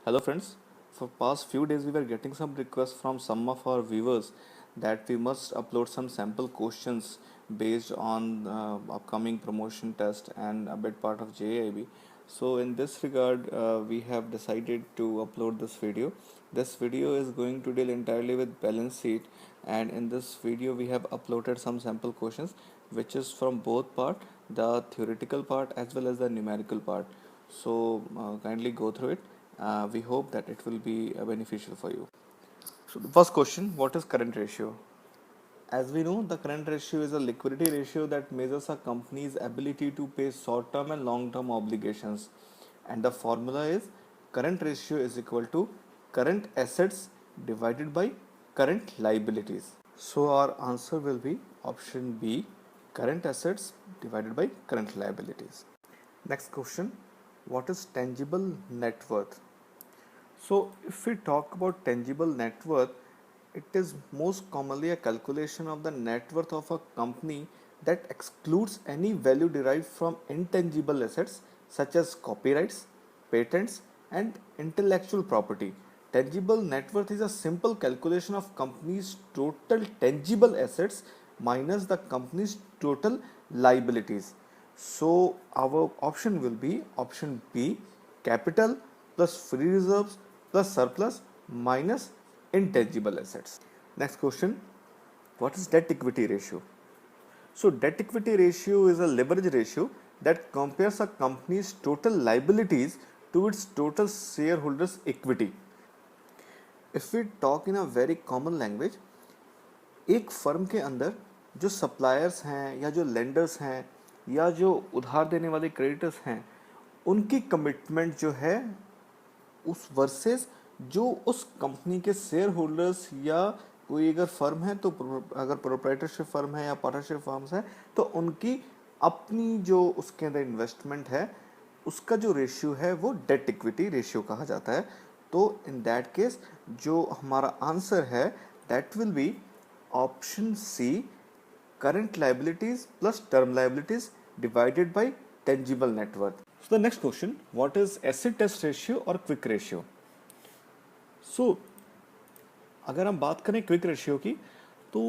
Hello friends, for past few days we were getting some requests from some of our viewers that we must upload some sample questions based on upcoming promotion test and a bit part of JAIIB. So in this regard, we have decided to upload this video. This video is going to deal entirely with balance sheet, and in this video we have uploaded some sample questions which is from both part, the theoretical part as well as the numerical part. So kindly go through it. We hope that it will be beneficial for you. So the first question, what is current ratio? As we know, the current ratio is a liquidity ratio that measures a company's ability to pay short-term and long-term obligations. And the formula is current ratio is equal to current assets divided by current liabilities. So our answer will be option B, current assets divided by current liabilities. Next question, what is tangible net worth? So if we talk about tangible net worth, it is most commonly a calculation of the net worth of a company that excludes any value derived from intangible assets such as copyrights, patents, and intellectual property. Tangible net worth is a simple calculation of company's total tangible assets minus the company's total liabilities. So our option will be option B, capital plus free reserves plus surplus minus intangible assets. Next question, what is debt equity ratio? So debt equity ratio is a leverage ratio that compares a company's total liabilities to its total shareholders equity. If we talk in a very common language, एक firm के अंदर जो suppliers हैं या जो lenders हैं या जो उधार देने वाले क्रेडिटर्स हैं, उनकी कमिटमेंट जो है उस वर्सेस जो उस कंपनी के शेयर होल्डर्स या कोई अगर फर्म है तो अगर प्रोप्राइटरशिप फर्म है या पार्टनरशिप फर्म्स है तो उनकी अपनी जो उसके अंदर इन्वेस्टमेंट है उसका जो रेशियो है वो डेट इक्विटी रेशियो कहा जाता है. तो इन दैट केस जो हमारा आंसर है that will be option C, current liabilities plus term liabilities divided by tangible net worth. So the next question, what is acid test ratio or quick ratio? So अगर हम बात करें quick ratio की तो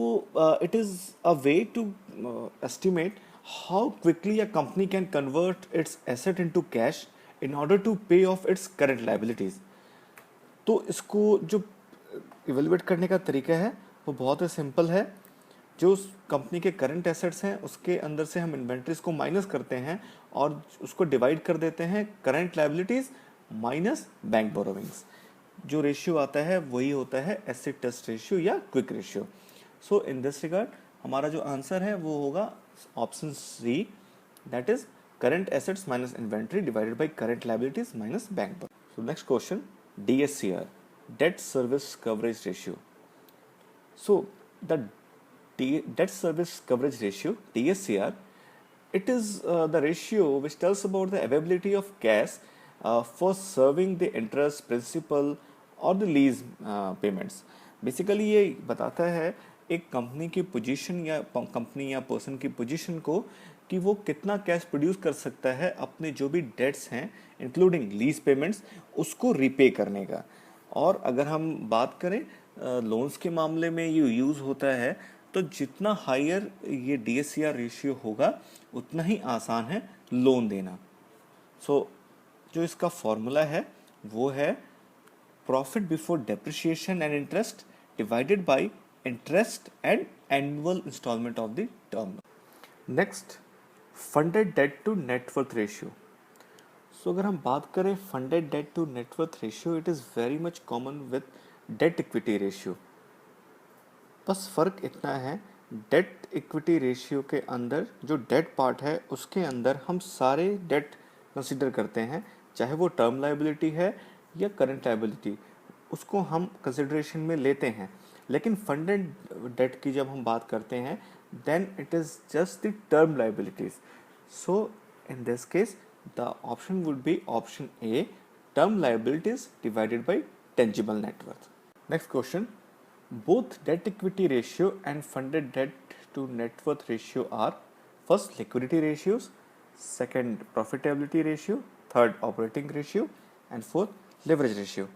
it is a way to estimate how quickly a company can convert its asset into cash in order to pay off its current liabilities. तो इसको जो evaluate करने का तरीका है वो बहुत ही सिंपल है. जो उस कंपनी के करंट एसेट्स हैं उसके अंदर से हम इन्वेंट्रीज को माइनस करते हैं और उसको डिवाइड कर देते हैं current liabilities minus bank borrowings. जो रेशियो आता है वही होता है एसिड टेस्ट रेशियो या quick ratio. So in this regard हमारा जो आंसर है वो होगा option C, that is current assets minus inventory divided by current liabilities minus bank borrowings. So next question, DSCR, debt service coverage ratio. So the debt service coverage ratio, DSCR, it is the ratio which tells about the availability of cash for serving the interest, principal or the lease payments. Basically ये बताता है एक company की position या company या person की position को कि वो कितना कैश प्रोड्यूस कर सकता है अपने जो भी डेट्स हैं इंक्लूडिंग लीज पेमेंट्स उसको रिपे करने का. और अगर हम बात करें लोन्स के मामले में ये यूज़ होता है तो जितना हायर ये DSCR रेशियो होगा उतना ही आसान है लोन देना. सो जो इसका फॉर्मूला है वो है profit before depreciation and interest divided by interest and annual instalment of the term. Next, funded debt to net worth ratio. So अगर हम बात करें funded debt to net worth ratio, it is very much common with debt equity ratio. बस फ़र्क इतना है, date equity ratio के अंदर जो डेट पार्ट है उसके अंदर हम सारे डेट कंसिडर करते हैं, चाहे वो टर्म लायबिलिटी है या करंट लायबिलिटी, उसको हम कंसिडरेशन में लेते हैं. लेकिन फंडेड डेट की जब हम बात करते हैं then it is just the term liabilities. So in this case the option would be option A, term liabilities divided by tangible net worth. Next question, both debt equity ratio and funded debt to net worth ratio are first liquidity ratios, second profitability ratio, third operating ratio and fourth leverage ratio,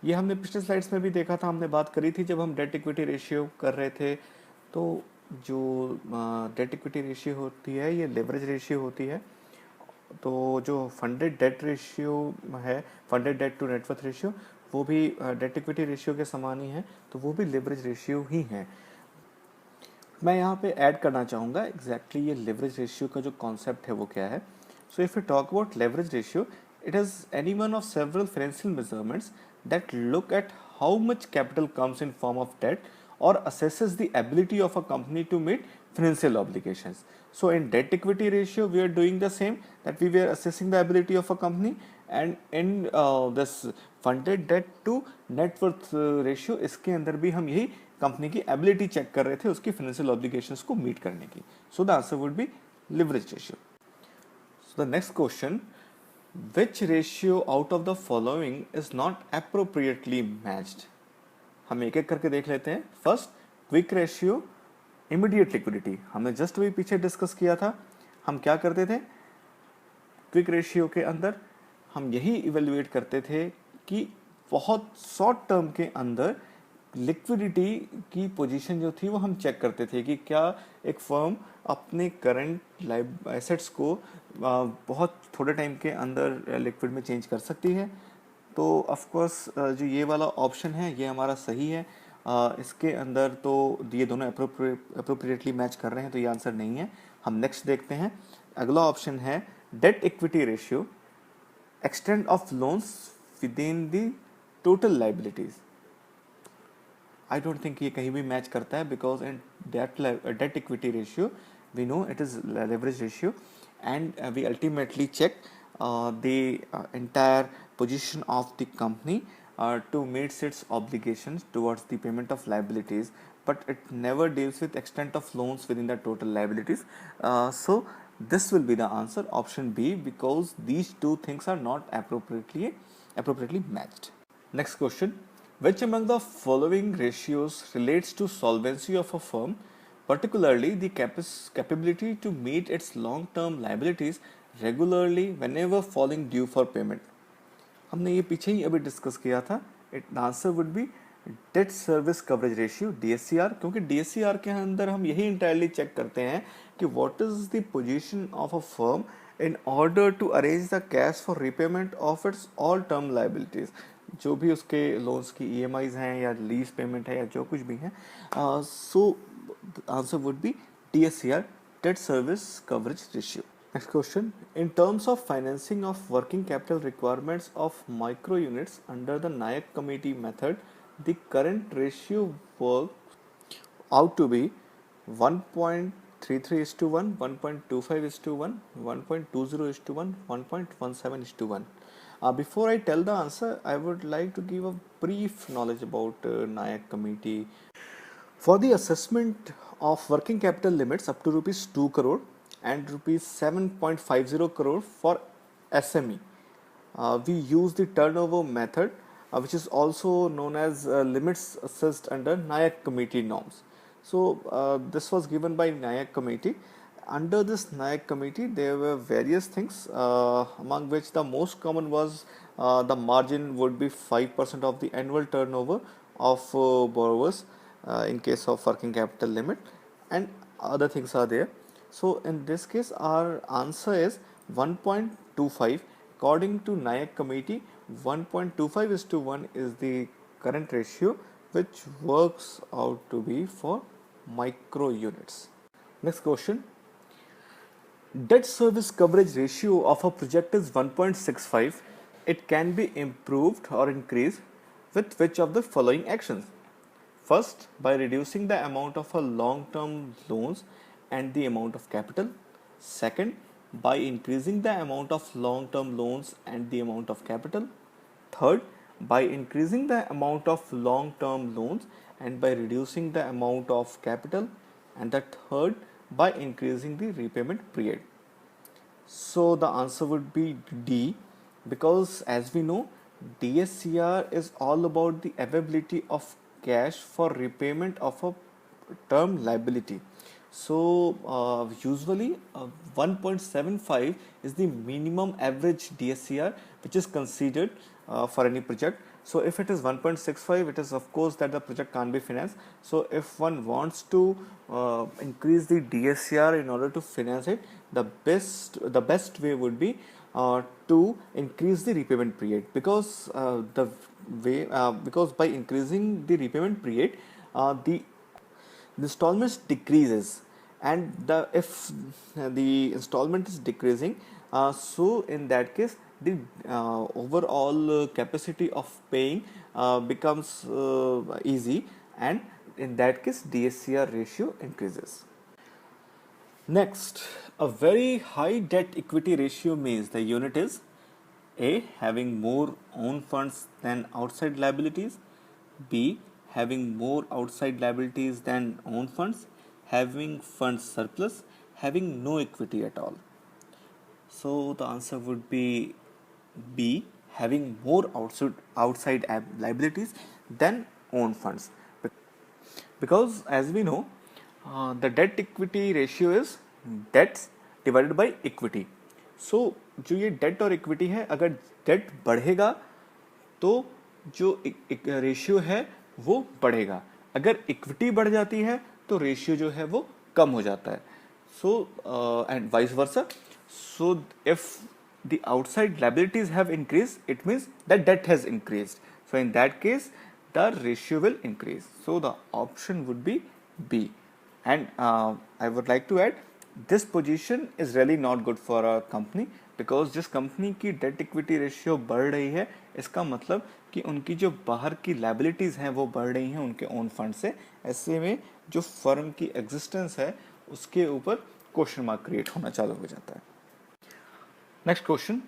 ये हमने पिछले slides में भी देखा था, हमने बात करी थी जब हम डेट इक्विटी रेशियो कर रहे थे। तो जो डेट इक्विटी रेशियो होती है ये लेवरेज रेशियो होती है। तो जो फंडेड डेट रेशियो है, funded debt to net worth ratio, वो भी डेट इक्विटी रेशियो के समान ही है, तो वो भी लेवरेज रेशियो ही है। मैं यहाँ पे ऐड करना चाहूँगा एग्जैक्टली ये लेवरेज रेशियो का जो कॉन्सेप्ट है वो क्या है। So if you talk about leverage ratio, it is any one of several financial measurements that look at how much capital comes in form of debt or assesses the ability of a company to meet financial obligations. So in debt equity ratio we are doing the same, that we were assessing the ability of a company, and in this funded debt to net worth ratio, इसके अंदर भी हम यही company की ability check कर रहे थे उसकी फाइनेंशियल ऑब्लिगेशंस को मीट करने की. So the answer would be leverage ratio. So the next question, which ratio out of the following is not appropriately matched? हम एक एक करके देख लेते हैं. First, quick ratio, immediate liquidity. हमने जस्ट वही पीछे डिस्कस किया था. हम क्या करते थे क्विक रेशियो के अंदर? हम यही इवेल्युएट करते थे कि बहुत शॉर्ट टर्म के अंदर लिक्विडिटी की पोजीशन जो थी वो हम चेक करते थे कि क्या एक फर्म अपने करंट एसेट्स को बहुत थोड़े टाइम के अंदर लिक्विड में चेंज कर सकती है. तो ऑफ कोर्स जो ये वाला ऑप्शन है ये हमारा सही है. इसके अंदर तो ये दोनों अप्रोप्रिएटली मैच कर रहे हैं, तो ये आंसर नहीं है. हम नेक्स्ट देखते हैं. अगला ऑप्शन है date equity ratio, extent of loans with in the total liabilities. I don't think ये कहीं भी मैच करता है, because in debt equity ratio we know it is leverage ratio, and we ultimately check the entire position of the company to meet its obligations towards the payment of liabilities, but it never deals with extent of loans within the total liabilities. So this will be the answer, option B, because these two things are not appropriately matched. Next question, which among the following ratios relates to solvency of a firm, particularly the capability to meet its long-term liabilities regularly whenever falling due for payment? हमने ये पीछे ही अभी discuss किया था. The answer would be date service coverage ratio, DSCR, क्योंकि DSCR के अंदर हम यही इंटायरली चेक करते हैं कि what is the position of a firm in order to arrange the cash for repayment of its all term liabilities. जो भी उसके लोन्स की EMIs हैं या लीज पेमेंट है या जो कुछ भी है. So answer would be DSCR, debt service coverage ratio. Next question, in terms of financing of working capital requirements of micro units under the Nayak committee method, the current ratio works out to be 1.33:1, 1.25:1, 1.20:1, 1.17:1. Before I tell the answer, I would like to give a brief knowledge about Nayak committee. For the assessment of working capital limits up to rupees 2 crore and rupees 7.50 crore for SME, we use the turnover method, which is also known as limits assessed under Nayak committee norms. So this was given by Nayak committee. Under this Nayak committee there were various things, among which the most common was the margin would be 5% of the annual turnover of borrowers in case of working capital limit, and other things are there. So in this case our answer is 1.25. According to Nayak committee, 1.25:1 is the current ratio, which works out to be for micro units. Next question, debt service coverage ratio of a project is 1.65. It can be improved or increased with which of the following actions? First, by reducing the amount of a long-term loans and the amount of capital. Second, by increasing the amount of long-term loans and the amount of capital. Third, by increasing the amount of long-term loans and by reducing the amount of capital. And the third, by increasing the repayment period. So the answer would be D, because as we know, DSCR is all about the availability of cash for repayment of a term liability. So usually 1.75 is the minimum average DSCR which is considered for any project. So if it is 1.65, it is of course that the project can't be financed. So if one wants to increase the DSCR in order to finance it, the best way would be to increase the repayment period, because because by increasing the repayment period, the installments decreases, and if the installment is decreasing, so in that case the overall capacity of paying becomes easy, and in that case DSCR ratio increases. Next, a very high debt equity ratio means the unit is A. Having more own funds than outside liabilities, B. Having more outside liabilities than own funds, having funds surplus, having no equity at all. So the answer would be B. Having more outside liabilities than own funds, because as we know, the debt equity ratio is debts divided by equity. So जो ये date और equity है, अगर date बढ़ेगा तो जो ratio है वो बढ़ेगा, अगर इक्विटी बढ़ जाती है तो रेशियो जो है वो कम हो जाता है. So and vice versa. So if the outside liabilities have increased, it means that debt has increased. So in that case the ratio will increase. So the option would be B. And I would like to add, this position is really not good for a company, because जिस company की date equity ratio बढ़ रही है, इसका मतलब कि उनकी जो बाहर की लाइबिलिटीज़ हैं वो बढ़ रही हैं उनके ओन फंड से. ऐसे में जो फर्म की एग्जिस्टेंस है उसके ऊपर क्वेश्चन मार्क क्रिएट होना चालू हो जाता है. Next question.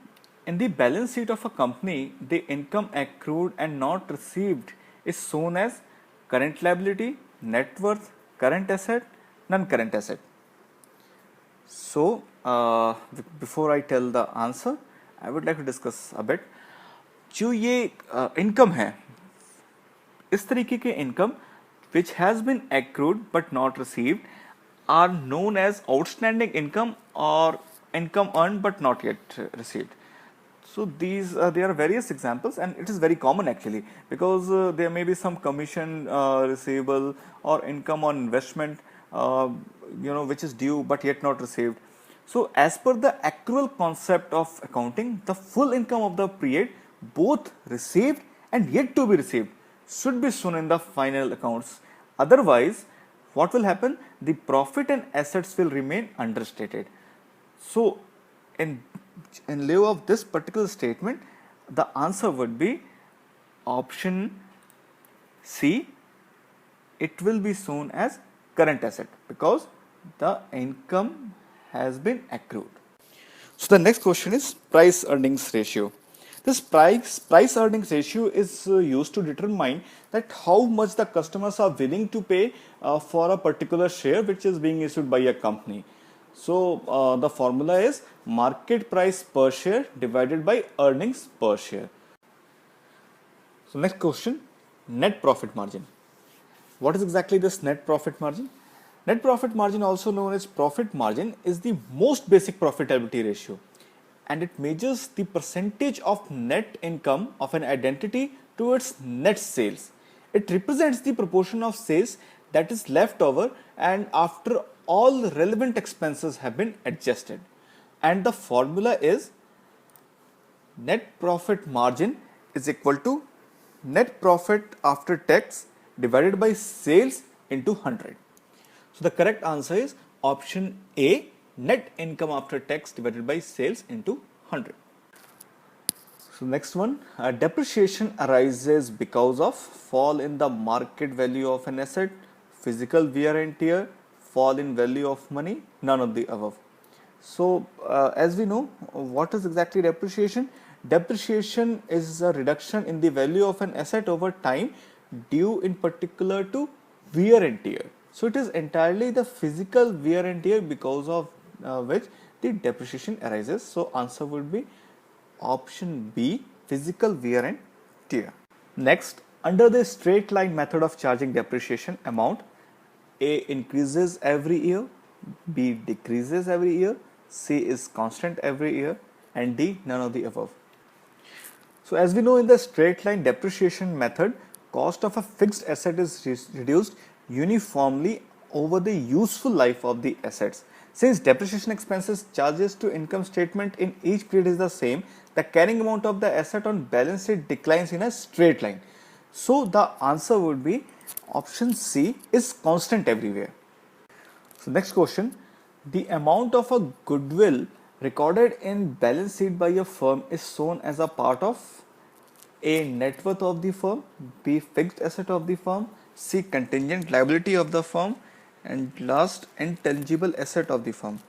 In the balance sheet of a company, the income accrued and not received is shown as current liability, net worth, current asset, non-current asset. So, before I tell the answer, I would like to discuss a bit. जो ये income है, इस तरीके के income which has been accrued but not received are known as outstanding income or income earned but not yet received. So these there are various examples, and it is very common actually, because there may be some commission receivable or income on investment which is due but yet not received. So as per the accrual concept of accounting, the full income of the period, both received and yet to be received, should be shown in the final accounts. Otherwise, what will happen? The profit and assets will remain understated. So in lieu of this particular statement, the answer would be option C. It will be shown as current asset because the income has been accrued. So the next question is price earnings ratio. This price earnings ratio is used to determine that how much the customers are willing to pay for a particular share which is being issued by a company. So the formula is market price per share divided by earnings per share. So next question, net profit margin. What is exactly this net profit margin? Net profit margin, also known as profit margin, is the most basic profitability ratio, and it measures the percentage of net income of an entity to its net sales. It represents the proportion of sales that is left over and after all relevant expenses have been adjusted. And the formula is net profit margin is equal to net profit after tax divided by sales into 100. So the correct answer is option A, net income after tax divided by sales into 100. So next one, depreciation arises because of fall in the market value of an asset, physical wear and tear, fall in value of money, none of the above. So as we know, what is exactly depreciation? Depreciation is a reduction in the value of an asset over time due in particular to wear and tear. So it is entirely the physical wear and tear because of which the depreciation arises. So answer would be option B, physical wear and tear. Next, under the straight line method of charging depreciation amount, A increases every year, B decreases every year, C is constant every year, and D none of the above. So as we know, in the straight line depreciation method, cost of a fixed asset is reduced uniformly over the useful life of the assets. Since depreciation expenses charges to income statement in each period is the same, the carrying amount of the asset on balance sheet declines in a straight line. So the answer would be option C is constant everywhere. So next question, the amount of a goodwill recorded in balance sheet by a firm is shown as a part of A, net worth of the firm, B, fixed asset of the firm, C, contingent liability of the firm, and last, intangible asset of the firm.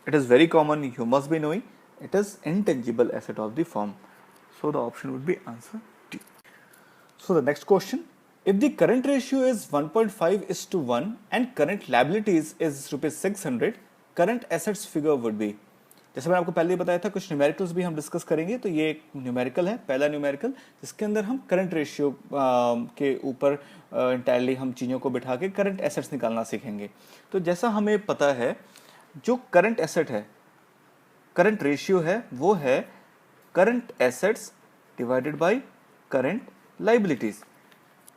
It is very common, you must be knowing, it is intangible asset of the firm. So the option would be answer D. So the next question, if the current ratio is 1.5:1 and current liabilities is rupees 600, current assets figure would be, जैसे मैंने आपको पहले ही बताया था, कुछ numericals भी हम discuss करेंगे, तो ये एक न्यूमेरिकल है, पहला न्यूमेरिकल, जिसके अंदर हम करंट रेशियो के ऊपर इंटायरली हम चीज़ों को बिठा के करंट एसेट्स निकालना सीखेंगे। तो जैसा हमें पता है, जो करंट एसेट है, करंट रेशियो है, वो है current assets divided by current liabilities.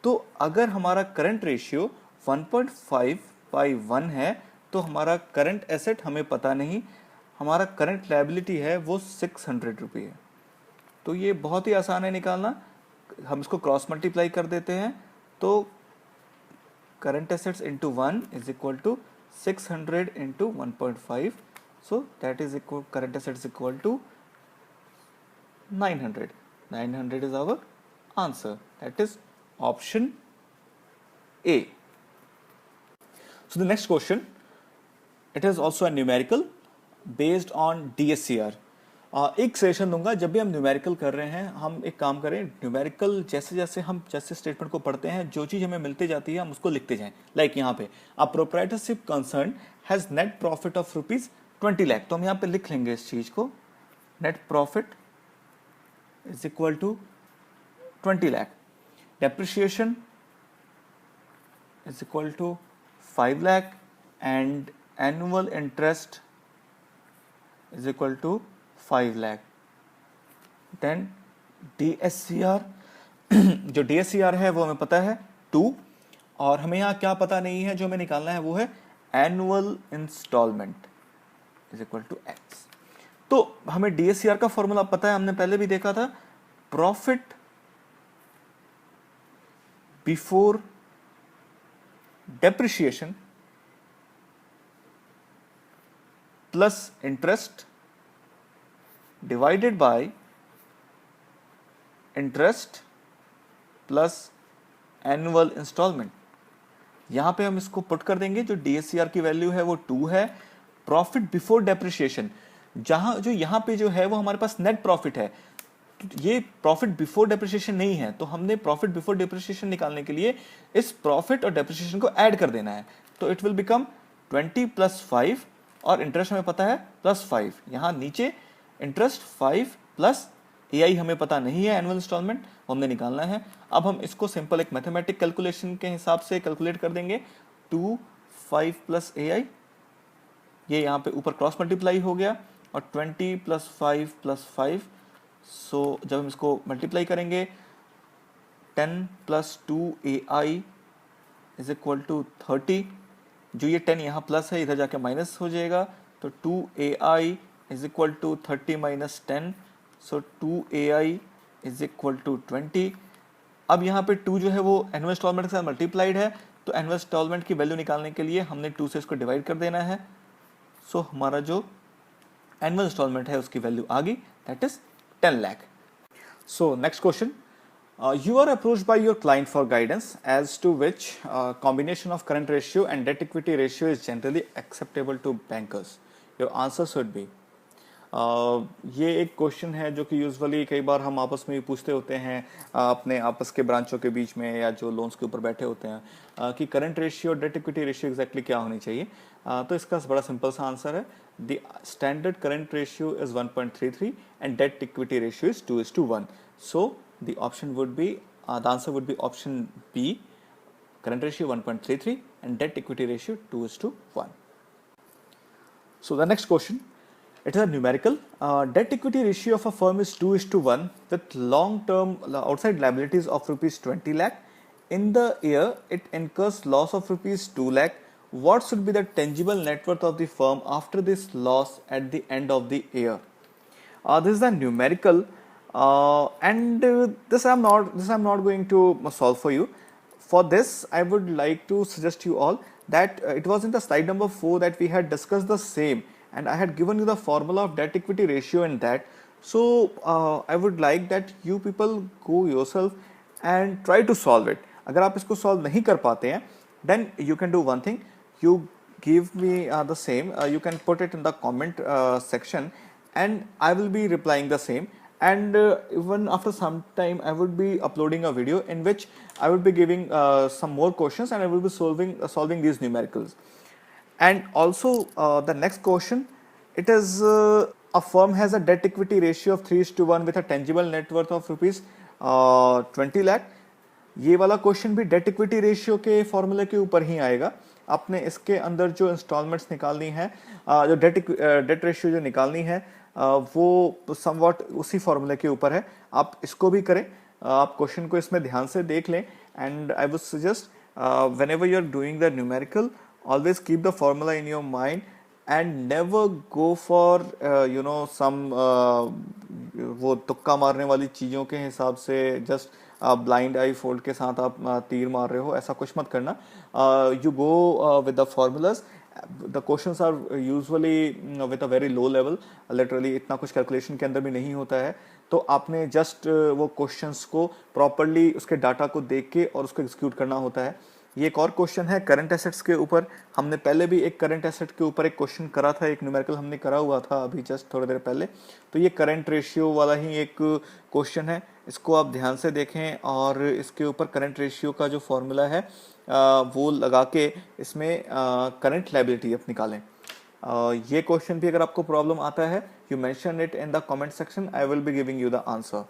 तो अगर हमारा करंट रेशियो 1.5/1 है, तो हमारा करंट एसेट हमें पता नहीं, हमारा करंट लायबिलिटी है वो 600 रुपये है। तो ये बहुत ही आसान है निकालना, हम इसको क्रॉस मल्टीप्लाई कर देते हैं, तो current assets into 1 is equal to 600 into 1.5, so that is equal, current assets equal to 900. 900 is our answer, that is option A. So the next question, it is also a numerical based on DSCR. एक session दूंगा, जब भी हम numerical कर रहे हैं, हम एक काम करें, न्यूमेरिकल जैसे जैसे हम जैसे स्टेटमेंट को पढ़ते हैं, जो चीज़ हमें मिलती जाती है हम उसको लिखते जाएं। लाइक यहाँ पे a proprietorship concern has net profit of rupees 20 lakh, तो हम यहाँ पे लिख लेंगे इस चीज़ को, net profit is equal to 20 lakh, depreciation is equal to 5 lakh and annual interest is equal to 5 lakh. Then DSCR, जो DSCR है वो हमें पता है 2, और हमें यहाँ क्या पता नहीं है, जो हमें निकालना है वो है annual instalment is equal to x. तो हमें DSCR का फॉर्मूला पता है, हमने पहले भी देखा था, profit before depreciation plus interest divided by interest plus annual instalment. यहां पे हम इसको पुट कर देंगे, जो DSCR की वैल्यू है वो 2 है, प्रॉफिट बिफोर डेप्रिशिएशन, जहां जो यहां पे जो है वो हमारे पास नेट प्रॉफिट है, ये प्रॉफिट बिफोर डेप्रिशिएशन नहीं है, तो हमने प्रॉफिट बिफोर डेप्रिशिएशन निकालने के लिए इस प्रॉफिट और डेप्रिशिएशन को ऐड कर देना है, तो इट विल बिकम 20 + 5, और इंटरेस्ट हमें पता है +5, यहाँ नीचे इंटरेस्ट 5 प्लस AI हमें पता नहीं है, एनुअल इंस्टॉलमेंट हमने निकालना है। अब हम इसको सिंपल एक मैथमेटिक कैलकुलेशन के हिसाब से कैलकुलेट कर देंगे, 2 5 + AI, ये यहाँ पे ऊपर क्रॉस मल्टीप्लाई हो गया, और 20 + 5 + 5, सो जब हम इसको मल्टीप्लाई करेंगे 10 + 2 AI इज इक्वल टू 30, जो ये 10 यहाँ प्लस है, इधर जाके माइनस हो जाएगा, तो 2 AI is equal to 30 - 10, so 2 AI is equal to 20। अब यहाँ पे 2 जो है वो एनुअल इंस्टॉलमेंट के साथ मल्टीप्लाइड है, तो एनुअल इंस्टॉलमेंट की वैल्यू निकालने के लिए हमने 2 से इसको डिवाइड कर देना है, सो हमारा जो एनुअल इंस्टॉलमेंट है उसकी वैल्यू आ गई, that is 10 lakh. So next question, you are approached by your client for guidance as to which combination of current ratio and debt equity ratio is generally acceptable to bankers. Your answer should be, ये एक question है जो कि usually कई बार हम आपस में भी पूछते होते हैं, अपने आपस के ब्रांचों के बीच में या जो लोन्स के ऊपर बैठे होते हैं, कि करंट रेशियो और डेट इक्विटी रेशियो एग्जैक्टली क्या होनी चाहिए। तो इसका बड़ा सिंपल सा आंसर है, the standard current ratio is 1.33 and date equity ratio is 2:1. So the option would be, the answer would be option B, current ratio 1.33 and debt equity ratio 2:1. So the next question, It is a numerical. Debt equity ratio of a firm is 2:1 with long term outside liabilities of rupees 20 lakh. In the year, it incurs loss of rupees 2 lakh. What should be the tangible net worth of the firm after this loss at the end of the year? This is a numerical, and this I'm not going to solve for you. For this, I would like to suggest you all that it was in the slide number 4 that we had discussed the same, and I had given you the formula of debt equity ratio in that. So I would like that you people go yourself and try to solve it. अगर आप इसको solve नहीं कर पाते हैं, then you can do one thing. You give me the same. You can put it in the comment section, and I will be replying the same. And even after some time, I would be uploading a video in which I would be giving some more questions, and I will be solving these numericals. And also the next question, it is a firm has a debt equity ratio of 3:1 with a tangible net worth of rupees 20 lakh. ये वाला question भी date equity ratio के फॉर्मूले के ऊपर ही आएगा. आपने इसके अंदर जो इंस्टॉलमेंट्स निकालनी है, जो डेट रेशियो जो निकालनी है, वो समवॉट उसी फॉर्मूले के ऊपर है. आप इसको भी करें, आप क्वेश्चन को इसमें ध्यान से देख लें. And I would suggest whenever you are doing the numerical, always keep the formula in your mind and never go for some वो तुक्का मारने वाली चीज़ों के हिसाब से जस्ट ब्लाइंड आई फोल्ड के साथ आप तीर मार रहे हो, ऐसा कुछ मत करना. You go with the formulas. The questions are usually with a very low level, literally इतना कुछ कैलकुलेशन के अंदर भी नहीं होता है. तो आपने जस्ट वो क्वेश्चंस को प्रॉपरली उसके डाटा को देख के और उसको एग्जीक्यूट करना होता है. ये एक और क्वेश्चन है करंट एसेट्स के ऊपर. हमने पहले भी एक करंट एसेट के ऊपर एक क्वेश्चन करा था, एक न्यूमेरिकल हमने करा हुआ था अभी जस्ट थोड़ी देर पहले. तो ये करंट रेशियो वाला ही एक क्वेश्चन है, इसको आप ध्यान से देखें और इसके ऊपर करंट रेशियो का जो फॉर्मूला है वो लगा के इसमें करंट लायबिलिटी आप निकालें. ये क्वेश्चन भी अगर आपको प्रॉब्लम आता है, you mention it in the comment section, I will be giving you the answer.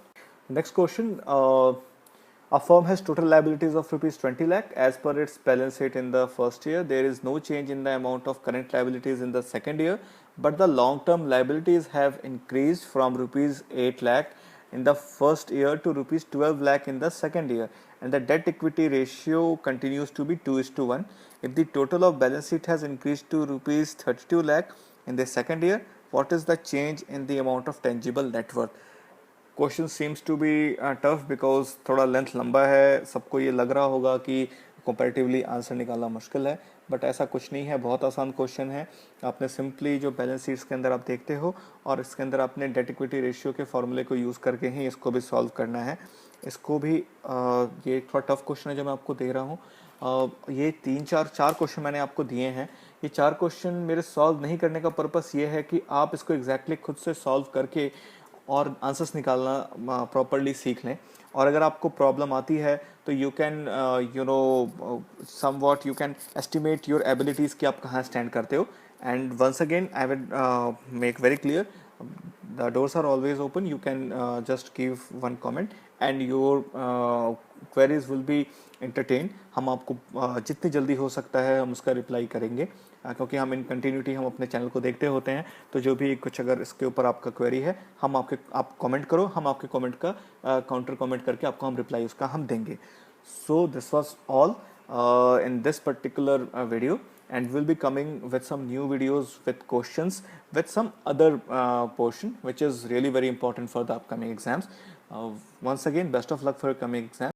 Next question, a firm has total liabilities of rupees 20 lakh as per its balance sheet in the first year. There is no change in the amount of current liabilities in the second year, but the long term liabilities have increased from rupees 8 lakh in the first year to rupees 12 lakh in the second year, and the debt equity ratio continues to be 2:1. If the total of balance sheet has increased to rupees 32 lakh in the second year, what is the change in the amount of tangible net worth? Question seems to be tough because थोड़ा length लंबा है. सबको ये लग रहा होगा कि comparatively answer निकालना मुश्किल है, बट ऐसा कुछ नहीं है, बहुत आसान क्वेश्चन है. आपने सिंपली जो बैलेंस शीट्स के अंदर आप देखते हो और इसके अंदर आपने डेट इक्विटी रेशियो के फॉर्मूले को यूज़ करके ही इसको भी सॉल्व करना है. इसको भी ये थोड़ा टफ क्वेश्चन है जो मैं आपको दे रहा हूँ. ये चार क्वेश्चन मैंने आपको दिए हैं. ये 4 क्वेश्चन मेरे सॉल्व नहीं करने का पर्पस ये है कि आप इसको एग्जैक्टली खुद से सॉल्व करके और आंसर्स निकालना प्रॉपरली सीख लें. और अगर आपको प्रॉब्लम आती है तो you can somewhat you can estimate your abilities कि आप कहाँ स्टैंड करते हो. And once again I will make very clear, the doors are always open. You can just give one comment and your queries will be entertained. हम आपको जितनी जल्दी हो सकता है हम उसका रिप्लाई करेंगे, क्योंकि हम इन कंटिन्यूटी हम अपने चैनल को देखते होते हैं. तो जो भी कुछ अगर इसके ऊपर आपका क्वेरी है, आप कमेंट करो, हम आपके कमेंट का काउंटर कमेंट करके आपको हम रिप्लाई उसका हम देंगे. So this was all in this particular video, and we'll be coming with some new videos with questions with some other portion which is really very important for the upcoming exams. Once again, best of luck for your coming exam.